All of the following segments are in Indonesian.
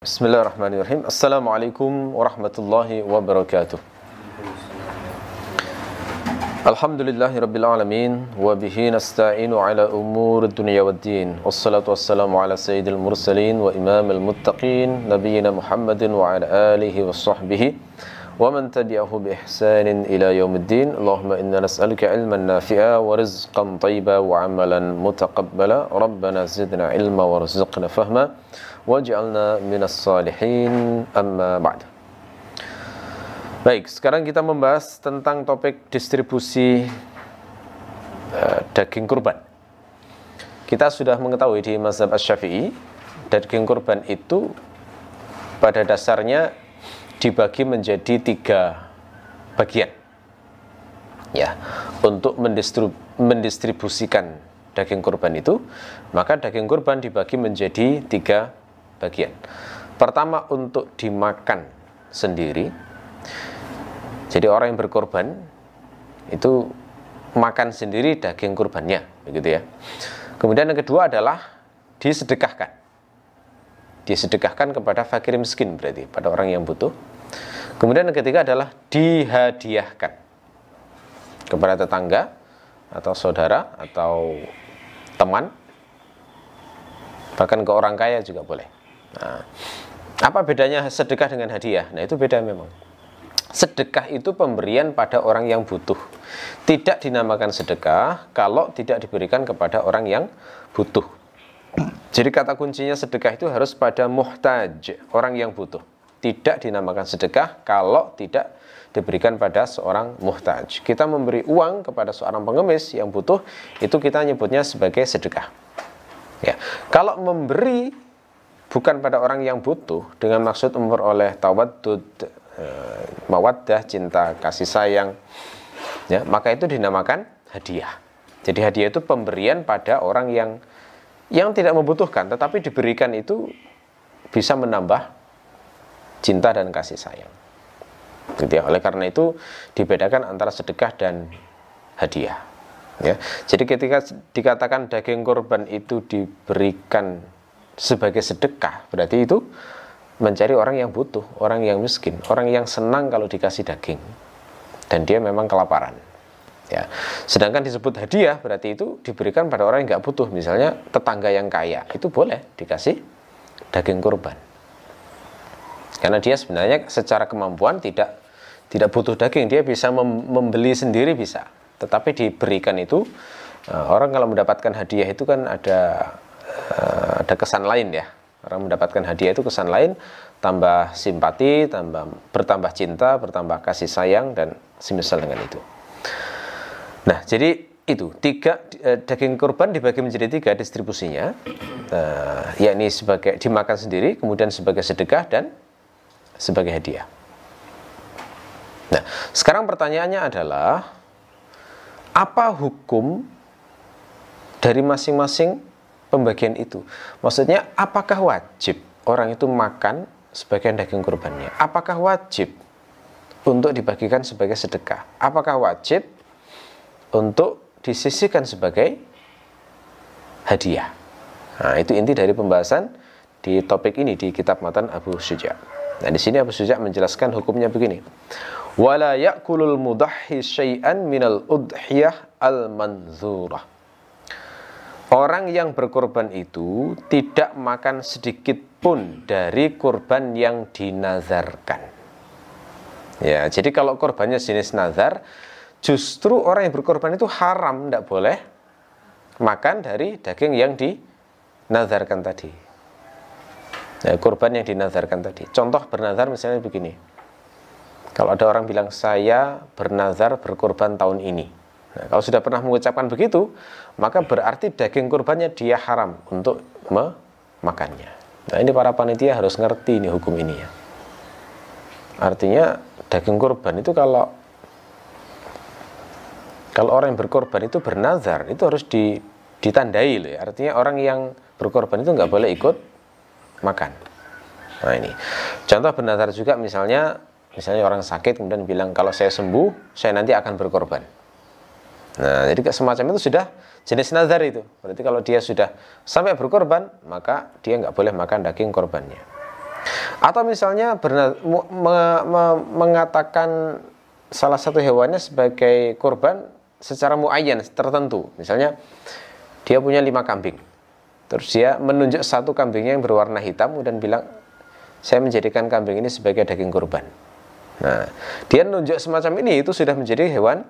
Bismillahirrahmanirrahim. Assalamualaikum warahmatullahi wabarakatuh. Alhamdulillahirabbil alamin wa bihi nasta'inu ala umuri dunya waddin. Wassalatu wassalamu ala sayyidil mursalin wa imamil muttaqin nabiyyina Muhammadin wa ala alihi wa sahbihi wa man tabi'ahu bi ihsanin ila yaumiddin. Allahumma inna nas'aluka ilman nafi'a wa rizqan thayyiban wa amalan mutaqabbala. Rabbana zidna ilma warzuqna fahma waj'alna minas salihin, amma ba'd. Baik, sekarang kita membahas tentang topik distribusi daging kurban. Kita sudah mengetahui di mazhab Asy-Syafi'i, daging kurban itu pada dasarnya dibagi menjadi 3 bagian. Ya, untuk mendistribusikan daging kurban itu, maka daging kurban dibagi menjadi 3 bagian. Pertama, untuk dimakan sendiri. Jadi orang yang berkorban itu makan sendiri daging kurbannya, begitu ya. Kemudian yang kedua adalah disedekahkan. Disedekahkan kepada fakir miskin, berarti pada orang yang butuh. Kemudian yang ketiga adalah dihadiahkan kepada tetangga atau saudara atau teman, bahkan ke orang kaya juga boleh. Nah, apa bedanya sedekah dengan hadiah? Nah, itu beda memang. Sedekah itu pemberian pada orang yang butuh. Tidak dinamakan sedekah kalau tidak diberikan kepada orang yang butuh. Jadi kata kuncinya sedekah itu harus pada muhtaj, orang yang butuh. Tidak dinamakan sedekah kalau tidak diberikan pada seorang muhtaj. Kita memberi uang kepada seorang pengemis yang butuh, itu kita nyebutnya sebagai sedekah. Ya. Kalau memberi bukan pada orang yang butuh dengan maksud memperoleh tawaddud, mawaddah, cinta, kasih sayang, ya, maka itu dinamakan hadiah. Jadi hadiah itu pemberian pada orang yang tidak membutuhkan, tetapi diberikan itu bisa menambah cinta dan kasih sayang. Gitu ya. Oleh karena itu dibedakan antara sedekah dan hadiah. Ya. Jadi ketika dikatakan daging kurban itu diberikan sebagai sedekah, berarti itu mencari orang yang butuh, orang yang miskin, orang yang senang kalau dikasih daging dan dia memang kelaparan. Ya. Sedangkan disebut hadiah berarti itu diberikan pada orang yang nggak butuh, misalnya tetangga yang kaya, itu boleh dikasih daging kurban. Karena dia sebenarnya secara kemampuan tidak butuh daging, dia bisa membeli sendiri bisa. Tetapi diberikan itu, orang kalau mendapatkan hadiah itu kan ada kesan lain ya. Orang mendapatkan hadiah itu kesan lain, tambah simpati, bertambah cinta, bertambah kasih sayang, dan semisal dengan itu. Nah, jadi itu daging kurban dibagi menjadi 3 distribusinya, yakni sebagai dimakan sendiri, kemudian sebagai sedekah, dan sebagai hadiah. Nah, sekarang pertanyaannya adalah apa hukum dari masing-masing pembagian itu? Maksudnya, apakah wajib orang itu makan sebagian daging kurbannya? Apakah wajib untuk dibagikan sebagai sedekah? Apakah wajib untuk disisihkan sebagai hadiah? Nah, itu inti dari pembahasan di topik ini di kitab matan Abu Syuja'. Nah, di sini Abu Syuja' menjelaskan hukumnya begini. Wala ya'kulul mudahhi syai'an minal udhiyah al-manzurah. Orang yang berkorban itu tidak makan sedikit pun dari kurban yang dinazarkan. Ya, jadi kalau korbannya jenis nazar, justru orang yang berkorban itu haram, tidak boleh makan dari daging yang dinazarkan tadi. Ya, kurban yang dinazarkan tadi. Contoh bernazar misalnya begini. Kalau ada orang bilang, saya bernazar berkorban tahun ini. Nah, kalau sudah pernah mengucapkan begitu, maka berarti daging kurbannya dia haram untuk memakannya. Nah, ini para panitia harus ngerti ini hukum ini ya. Artinya daging kurban itu kalau orang yang berkorban itu bernazar, itu harus ditandai loh ya. Artinya orang yang berkorban itu nggak boleh ikut makan. Nah, ini contoh bernazar juga, misalnya orang sakit kemudian bilang, kalau saya sembuh saya nanti akan berkorban. Nah, jadi semacam itu sudah jenis nazar itu. Berarti kalau dia sudah sampai berkorban, maka dia nggak boleh makan daging korbannya. Atau misalnya mengatakan salah satu hewannya sebagai kurban secara muayyan tertentu. Misalnya dia punya 5 kambing, terus dia menunjuk satu kambingnya yang berwarna hitam dan bilang, saya menjadikan kambing ini sebagai daging kurban. Nah, dia menunjuk semacam ini, itu sudah menjadi hewan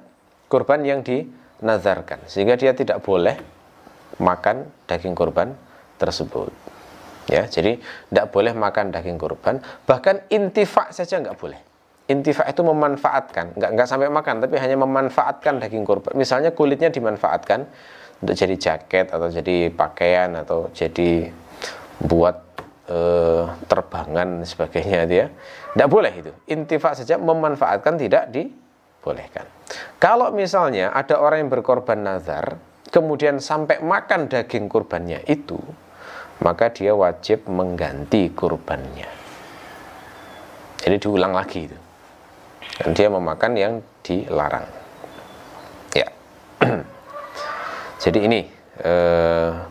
kurban yang dinazarkan, sehingga dia tidak boleh makan daging kurban tersebut. Ya, jadi tidak boleh makan daging kurban, bahkan intifa saja nggak boleh. Intifa itu memanfaatkan, nggak sampai makan, tapi hanya memanfaatkan daging kurban. Misalnya kulitnya dimanfaatkan untuk jadi jaket atau jadi pakaian atau jadi buat terbangan sebagainya, dia tidak boleh itu. Intifa saja, memanfaatkan, tidak dibolehkan. Kalau misalnya ada orang yang berkorban nazar kemudian sampai makan daging kurbannya itu, maka dia wajib mengganti kurbannya. Jadi diulang lagi itu, dan dia memakan yang dilarang. Ya. Jadi ini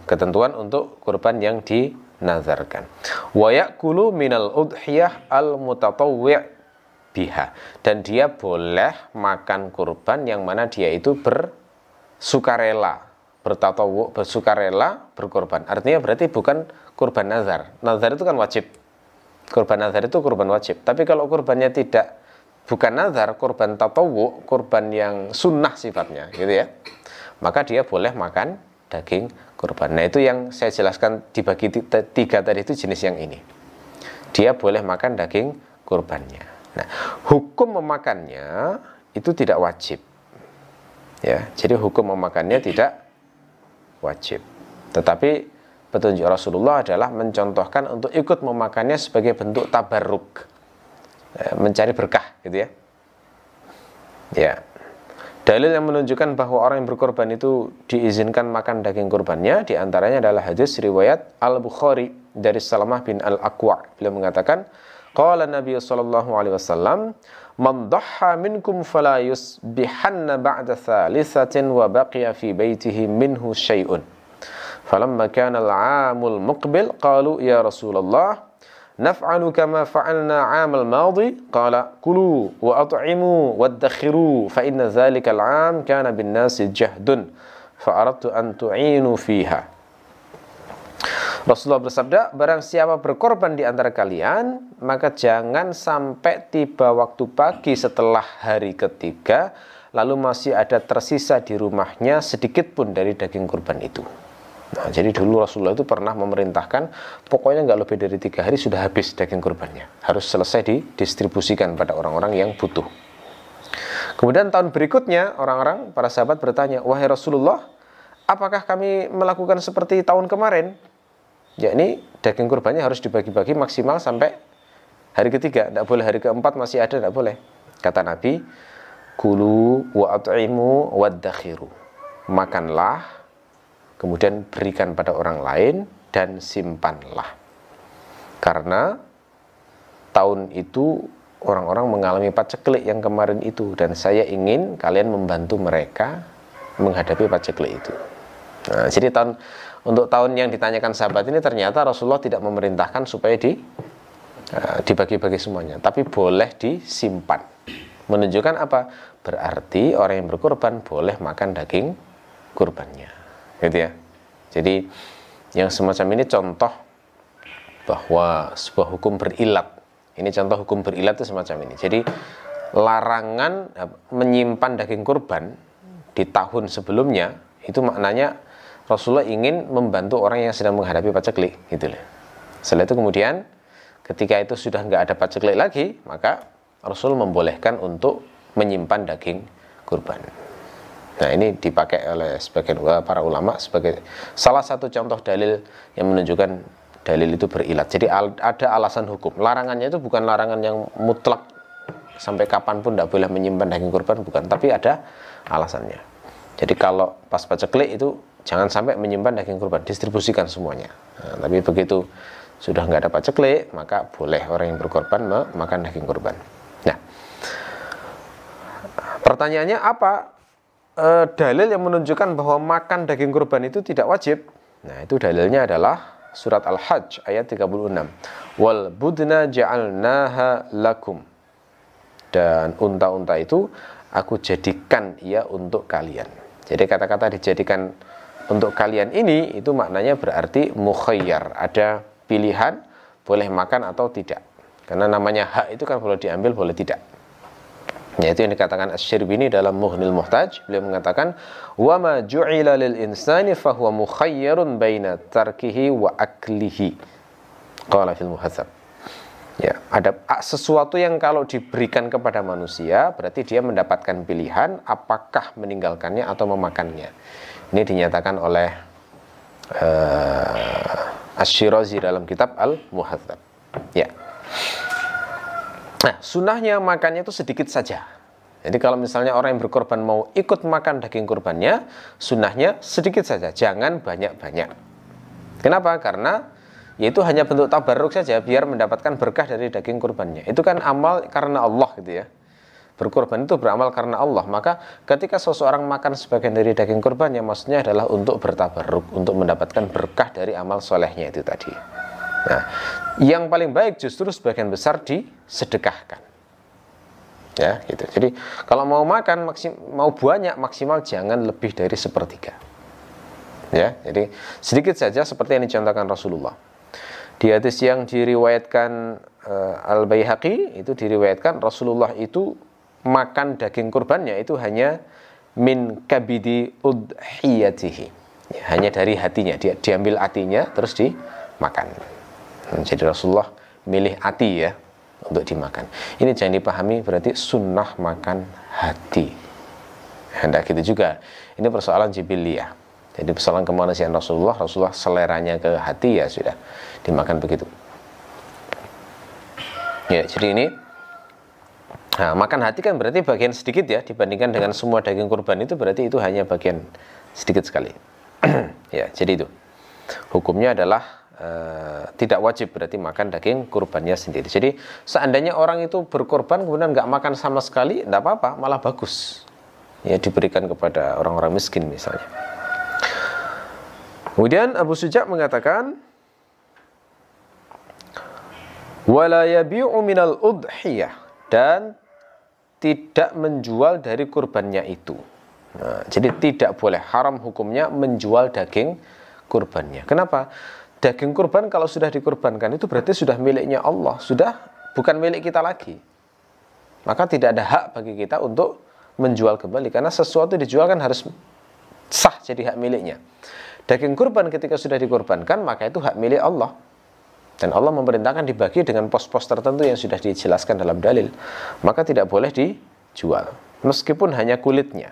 ketentuan untuk kurban yang dinazarkan. Wa ya'kulu minal udhiyah al-mutatawwi' biha, dan dia boleh makan kurban yang mana dia itu bersukarela, bersukarela berkorban. Artinya berarti bukan kurban nazar. Nazar itu kan wajib. Kurban nazar itu kurban wajib. Tapi kalau kurbannya bukan nazar, kurban tatawwu, kurban yang sunnah sifatnya, gitu ya, maka dia boleh makan daging kurban. Nah, itu yang saya jelaskan dibagi 3 tadi, itu jenis yang ini. Dia boleh makan daging kurbannya. Nah, hukum memakannya itu tidak wajib. Ya, jadi hukum memakannya tidak wajib. Tetapi petunjuk Rasulullah adalah mencontohkan untuk ikut memakannya sebagai bentuk tabarruk, mencari berkah, gitu ya. Ya. Dalil yang menunjukkan bahwa orang yang berkorban itu diizinkan makan daging kurbannya diantaranya adalah hadis riwayat Al-Bukhari dari Salamah bin Al-Aqwa. Beliau mengatakan, qala Nabi sallallahu alaihi wasallam, man dhahha minkum fala yusbihanna ba'da thalithatin wa baqiya fi baitihi minhu syai'un. Falamma kana al-'amul muqbil qalu ya Rasulullah naf'alu kama fa'alna 'amal madhi, qala kulu wa at'imu waddakhiru fa inna dhalika al-'am kana bin nasi jahdun fa aradtu an tu'inu fiha. Rasulullah bersabda, barang siapa berkorban di antara kalian, maka jangan sampai tiba waktu pagi setelah hari ketiga lalu masih ada tersisa di rumahnya sedikit pun dari daging kurban itu. Nah, jadi dulu Rasulullah itu pernah memerintahkan, pokoknya nggak lebih dari 3 hari sudah habis daging kurbannya, harus selesai didistribusikan pada orang-orang yang butuh. Kemudian tahun berikutnya orang-orang, para sahabat bertanya, wahai Rasulullah, apakah kami melakukan seperti tahun kemarin? Yakni daging kurbannya harus dibagi-bagi maksimal sampai hari ketiga, tidak boleh hari keempat masih ada, tidak boleh. Kata Nabi, kulu wa at'imu waddakhiru, makanlah, kemudian berikan pada orang lain dan simpanlah. Karena tahun itu orang-orang mengalami paceklik yang kemarin itu, dan saya ingin kalian membantu mereka menghadapi paceklik itu. Nah, jadi untuk tahun yang ditanyakan sahabat ini ternyata Rasulullah tidak memerintahkan supaya dibagi-bagi semuanya, tapi boleh disimpan. Menunjukkan apa? Berarti orang yang berkurban boleh makan daging kurbannya. Gitu ya. Jadi yang semacam ini contoh bahwa sebuah hukum berilat. Ini contoh hukum berilat itu semacam ini. Jadi larangan menyimpan daging kurban di tahun sebelumnya itu maknanya Rasulullah ingin membantu orang yang sedang menghadapi paceklik, gitu loh. Setelah itu kemudian ketika itu sudah nggak ada paceklik lagi, maka Rasul membolehkan untuk menyimpan daging kurban. Nah, ini dipakai oleh sebagian para ulama sebagai salah satu contoh dalil yang menunjukkan dalil itu berilat. Jadi ada alasan hukum. Larangannya itu bukan larangan yang mutlak sampai kapanpun tidak boleh menyimpan daging kurban, bukan. Tapi ada alasannya. Jadi kalau pas paceklik itu jangan sampai menyimpan daging kurban, distribusikan semuanya. Nah, tapi begitu sudah nggak ada paceklik, maka boleh orang yang berkorban makan daging kurban. Nah, pertanyaannya apa? Dalil yang menunjukkan bahwa makan daging kurban itu tidak wajib. Nah, itu dalilnya adalah surat Al-Hajj ayat 36. Wal budna ja'alnaha lakum. Dan unta-unta itu aku jadikan ia untuk kalian. Jadi kata-kata dijadikan untuk kalian ini itu maknanya berarti mukhayyar, ada pilihan boleh makan atau tidak. Karena namanya hak itu kan boleh diambil boleh tidak. Yaitu yang dikatakan Asy-Syirbini dalam Mughnil Muhtaj, beliau mengatakan wa ma ju'ila lil insani fa huwa mukhayyarun baina tarkihi wa aklihi. Qala fil Muhadzab. Ya, ada sesuatu yang kalau diberikan kepada manusia berarti dia mendapatkan pilihan apakah meninggalkannya atau memakannya. Ini dinyatakan oleh Asy-Syirazi dalam kitab Al-Muhadzab. Ya. Nah, sunnahnya makannya itu sedikit saja. Jadi kalau misalnya orang yang berkorban mau ikut makan daging kurbannya, sunnahnya sedikit saja, jangan banyak-banyak. Kenapa? Karena yaitu hanya bentuk tabarruk saja biar mendapatkan berkah dari daging kurbannya. Itu kan amal karena Allah gitu ya. Berkorban itu beramal karena Allah. Maka ketika seseorang makan sebagian dari daging kurbannya, maksudnya adalah untuk bertabarruk, untuk mendapatkan berkah dari amal solehnya itu tadi. Nah, yang paling baik justru sebagian besar disedekahkan. Ya, gitu. Jadi kalau mau makan mau banyak maksimal jangan lebih dari sepertiga. Ya, jadi sedikit saja seperti yang dicontohkan Rasulullah. Di hadis yang diriwayatkan Al-Baihaqi itu diriwayatkan Rasulullah itu makan daging kurbannya itu hanya min kabidi udhiyatihi. Ya, hanya dari hatinya, dia diambil hatinya terus dimakan. Jadi Rasulullah milih hati ya untuk dimakan. Ini jangan dipahami berarti sunnah makan hati. Hendak gitu juga. Ini persoalan jibiliyah. Jadi persoalan kemanusiaan Rasulullah seleranya ke hati ya sudah dimakan begitu. Ya, jadi ini makan hati kan berarti bagian sedikit ya dibandingkan dengan semua daging kurban itu berarti itu hanya bagian sedikit sekali. Ya, jadi itu. Hukumnya adalah tidak wajib berarti makan daging kurbannya sendiri. Jadi seandainya orang itu berkorban kemudian nggak makan sama sekali, tidak apa-apa, malah bagus. Ya, diberikan kepada orang-orang miskin misalnya. Kemudian Abu Suja' mengatakan wala yabi'u minal udhiyah, dan tidak menjual dari kurbannya itu. Nah, jadi tidak boleh, haram hukumnya menjual daging kurbannya. Kenapa? Daging kurban kalau sudah dikurbankan itu berarti sudah miliknya Allah, sudah bukan milik kita lagi. Maka tidak ada hak bagi kita untuk menjual kembali, karena sesuatu dijual kan harus sah jadi hak miliknya. Daging kurban ketika sudah dikurbankan maka itu hak milik Allah. Dan Allah memerintahkan dibagi dengan pos-pos tertentu yang sudah dijelaskan dalam dalil. Maka tidak boleh dijual, meskipun hanya kulitnya.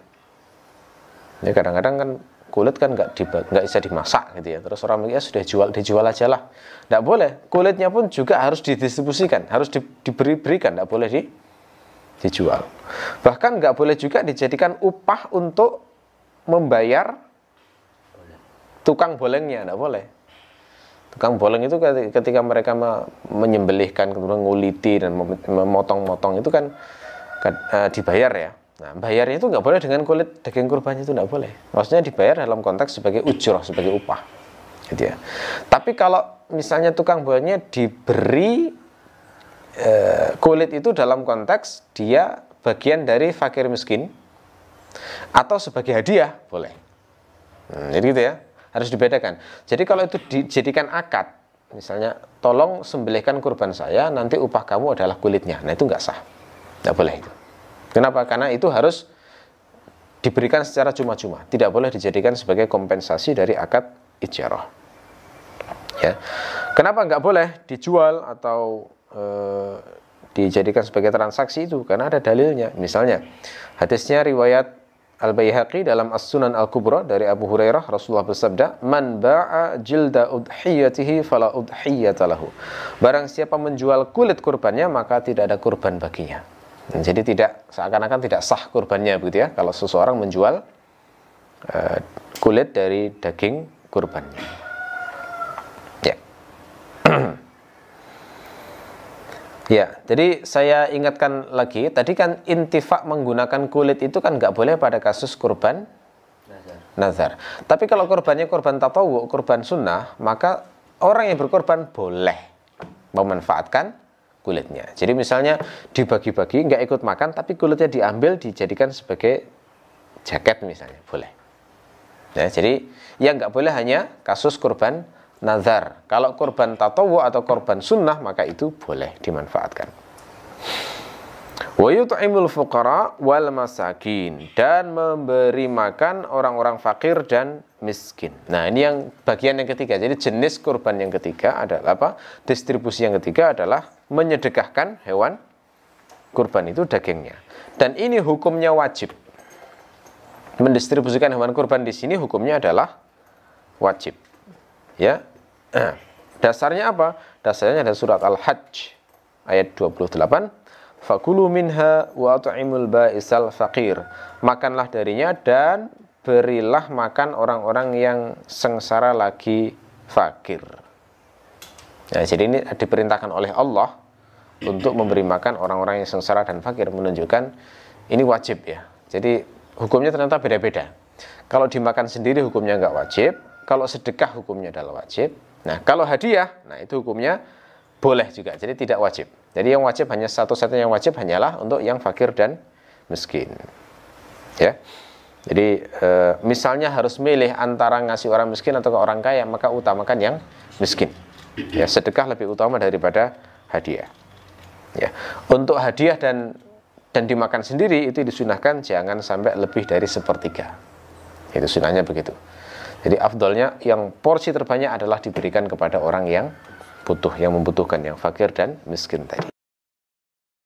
Ya, kadang-kadang kan kulit kan nggak bisa dimasak gitu ya. Terus orang mikir sudah dijual aja lah. Nggak boleh. Kulitnya pun juga harus didistribusikan, harus diberikan, nggak boleh dijual. Bahkan nggak boleh juga dijadikan upah untuk membayar tukang bolengnya, nggak boleh. Tukang boleng itu ketika mereka menyembelihkan, kemudian nguliti dan memotong-motong itu kan dibayar ya. Nah, bayarnya itu nggak boleh dengan kulit daging kurbannya, itu nggak boleh. Maksudnya dibayar dalam konteks sebagai ujrah, sebagai upah, gitu ya. Tapi kalau misalnya tukang bolengnya diberi kulit itu dalam konteks dia bagian dari fakir miskin atau sebagai hadiah, boleh. Jadi gitu ya, harus dibedakan. Jadi kalau itu dijadikan akad, misalnya tolong sembelihkan kurban saya, nanti upah kamu adalah kulitnya. Nah, itu nggak sah, nggak boleh itu. Kenapa? Karena itu harus diberikan secara cuma-cuma, tidak boleh dijadikan sebagai kompensasi dari akad ijarah. Ya. Kenapa nggak boleh dijual atau dijadikan sebagai transaksi itu? Karena ada dalilnya. Misalnya hadisnya riwayat Al-Baihaqi dalam As-Sunan Al-Kubra dari Abu Hurairah, Rasulullah bersabda, "Man ba'a jilda udhiyatihi fala udhiyata lahu." Barang siapa menjual kulit kurbannya, maka tidak ada kurban baginya. Jadi tidak, seakan-akan tidak sah kurbannya begitu ya, kalau seseorang menjual kulit dari daging kurbannya. Ya. Ya, jadi saya ingatkan lagi, tadi kan intifak menggunakan kulit itu kan nggak boleh pada kasus kurban nazar. Tapi kalau kurbannya kurban tatawu, kurban sunnah, maka orang yang berkorban boleh. memanfaatkan kulitnya. Jadi misalnya dibagi-bagi, nggak ikut makan, tapi kulitnya diambil dijadikan sebagai jaket misalnya, boleh. Ya, jadi yang nggak boleh hanya kasus kurban nazar. Kalau kurban tatawu atau kurban sunnah, maka itu boleh dimanfaatkan. Wa yut'imul fuqara wal masakin, dan memberi makan orang-orang fakir dan miskin. Nah, ini yang bagian yang ketiga. Jadi jenis kurban yang ketiga adalah apa? Distribusi yang ketiga adalah menyedekahkan hewan kurban itu dagingnya. Dan ini hukumnya wajib. Mendistribusikan hewan kurban di sini hukumnya adalah wajib. Ya. Dasarnya apa? Dasarnya ada surat Al-Hajj ayat 28. Fakulu minha wa at'imul ba'isal faqir. Makanlah darinya dan berilah makan orang-orang yang sengsara lagi fakir. Nah, jadi ini diperintahkan oleh Allah untuk memberi makan orang-orang yang sengsara dan fakir, menunjukkan ini wajib ya. Jadi hukumnya ternyata beda-beda. Kalau dimakan sendiri hukumnya nggak wajib, kalau sedekah hukumnya adalah wajib. Nah, kalau hadiah, nah itu hukumnya boleh juga, jadi tidak wajib. Jadi yang wajib hanya satu-satunya yang wajib hanyalah untuk yang fakir dan miskin. Ya. Jadi misalnya harus milih antara ngasih orang miskin atau ke orang kaya, maka utamakan yang miskin. Ya, sedekah lebih utama daripada hadiah. Ya. Untuk hadiah dan dimakan sendiri itu disunahkan jangan sampai lebih dari sepertiga. Itu sunahnya begitu. Jadi afdolnya yang porsi terbanyak adalah diberikan kepada orang yang butuh, yang membutuhkan, yang fakir dan miskin tadi.